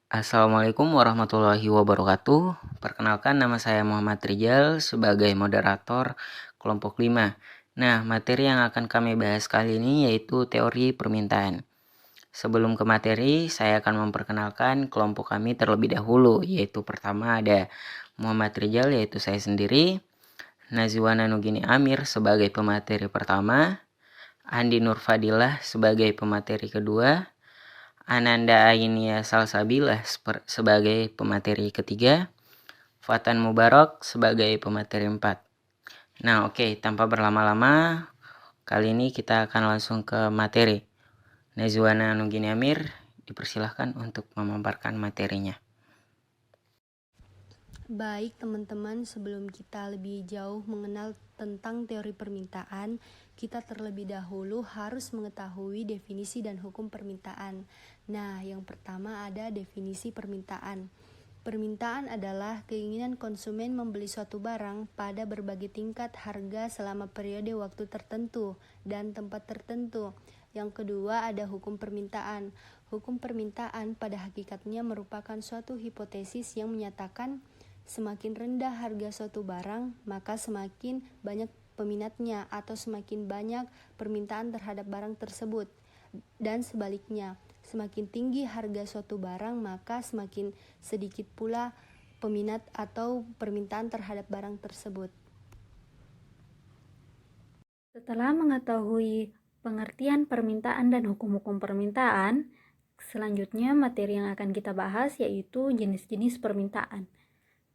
Assalamualaikum warahmatullahi wabarakatuh. Perkenalkan, nama saya Muhammad Rijal sebagai moderator kelompok 5. Nah, materi yang akan kami bahas kali ini yaitu teori permintaan. Sebelum ke materi, saya akan memperkenalkan kelompok kami terlebih dahulu, yaitu pertama ada Muhammad Rijal, yaitu saya sendiri, Nazwana Nugini Amir sebagai pemateri pertama, Andi Nurfadilah sebagai pemateri kedua, Ananda Ainia Salsabila sebagai pemateri ketiga, Fatan Mubarak sebagai pemateri 4. Nah, tanpa berlama-lama, kali ini kita akan langsung ke materi. Nazwana Nugini Amir, dipersilahkan untuk memaparkan materinya. Baik teman-teman, sebelum kita lebih jauh mengenal tentang teori permintaan, kita terlebih dahulu harus mengetahui definisi dan hukum permintaan. Nah, yang pertama ada definisi permintaan. Permintaan adalah keinginan konsumen membeli suatu barang pada berbagai tingkat harga selama periode waktu tertentu dan tempat tertentu. Yang kedua ada hukum permintaan. Hukum permintaan pada hakikatnya merupakan suatu hipotesis yang menyatakan semakin rendah harga suatu barang, maka semakin banyak peminatnya atau semakin banyak permintaan terhadap barang tersebut. Dan sebaliknya, semakin tinggi harga suatu barang, maka semakin sedikit pula peminat atau permintaan terhadap barang tersebut. Setelah mengetahui pengertian permintaan dan hukum-hukum permintaan, selanjutnya materi yang akan kita bahas yaitu jenis-jenis permintaan.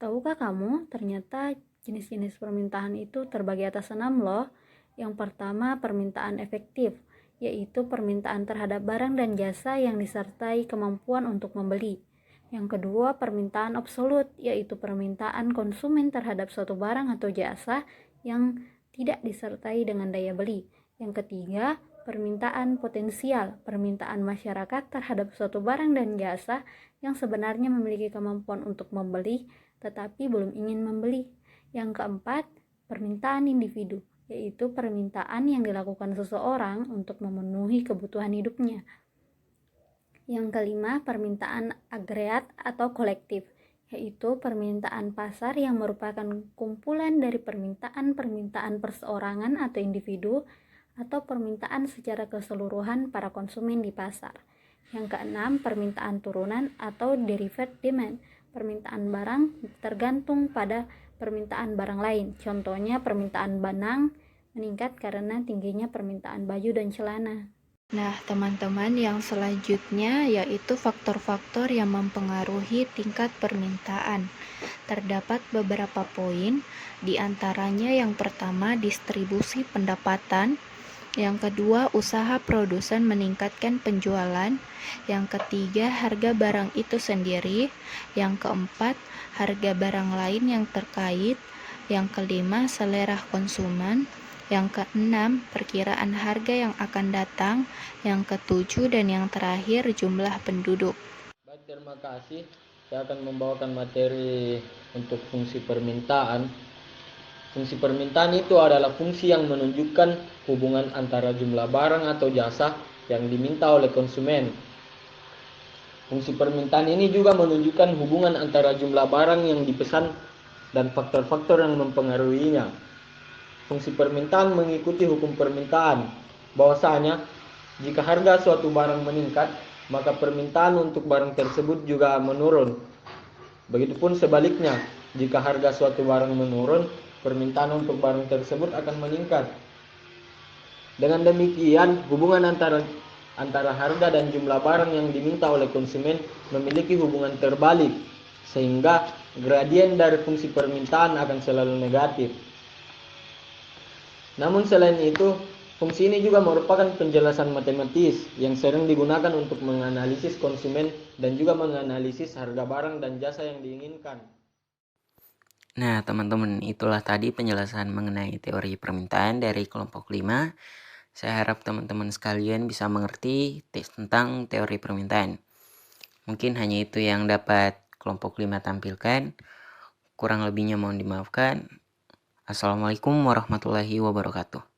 Tahukah kamu, ternyata jenis-jenis permintaan itu terbagi atas 6 loh. Yang pertama, permintaan efektif, yaitu permintaan terhadap barang dan jasa yang disertai kemampuan untuk membeli. Yang kedua, permintaan absolut, yaitu permintaan konsumen terhadap suatu barang atau jasa yang tidak disertai dengan daya beli. Yang ketiga, permintaan potensial, permintaan masyarakat terhadap suatu barang dan jasa yang sebenarnya memiliki kemampuan untuk membeli tetapi belum ingin membeli. Yang keempat, permintaan individu, yaitu permintaan yang dilakukan seseorang untuk memenuhi kebutuhan hidupnya. Yang kelima, permintaan agregat atau kolektif, yaitu permintaan pasar yang merupakan kumpulan dari permintaan-permintaan perseorangan atau individu atau permintaan secara keseluruhan para konsumen di pasar. Yang keenam, permintaan turunan atau derived demand, permintaan barang tergantung pada permintaan barang lain. Contohnya permintaan benang meningkat karena tingginya permintaan baju dan celana. Nah, teman-teman, yang selanjutnya yaitu faktor-faktor yang mempengaruhi tingkat permintaan. Terdapat beberapa poin, di antaranya yang pertama distribusi pendapatan, yang kedua usaha produsen meningkatkan penjualan, yang ketiga harga barang itu sendiri, yang keempat harga barang lain yang terkait, yang kelima selera konsumen, yang keenam perkiraan harga yang akan datang, yang ketujuh dan yang terakhir jumlah penduduk. Baik, terima kasih. Saya akan membawakan materi untuk fungsi permintaan. Fungsi permintaan itu adalah fungsi yang menunjukkan hubungan antara jumlah barang atau jasa yang diminta oleh konsumen. Fungsi permintaan ini juga menunjukkan hubungan antara jumlah barang yang dipesan dan faktor-faktor yang mempengaruhinya. Fungsi permintaan mengikuti hukum permintaan, bahwasanya jika harga suatu barang meningkat, maka permintaan untuk barang tersebut juga menurun. Begitupun sebaliknya, jika harga suatu barang menurun, permintaan untuk barang tersebut akan meningkat. Dengan demikian, hubungan antara harga dan jumlah barang yang diminta oleh konsumen memiliki hubungan terbalik, sehingga gradien dari fungsi permintaan akan selalu negatif. Namun selain itu, fungsi ini juga merupakan penjelasan matematis yang sering digunakan untuk menganalisis konsumen dan juga menganalisis harga barang dan jasa yang diinginkan. Nah, teman-teman, itulah tadi penjelasan mengenai teori permintaan dari kelompok 5. Saya harap teman-teman sekalian bisa mengerti tentang teori permintaan. Mungkin hanya itu yang dapat kelompok 5 tampilkan. Kurang lebihnya mohon dimaafkan. Assalamualaikum warahmatullahi wabarakatuh.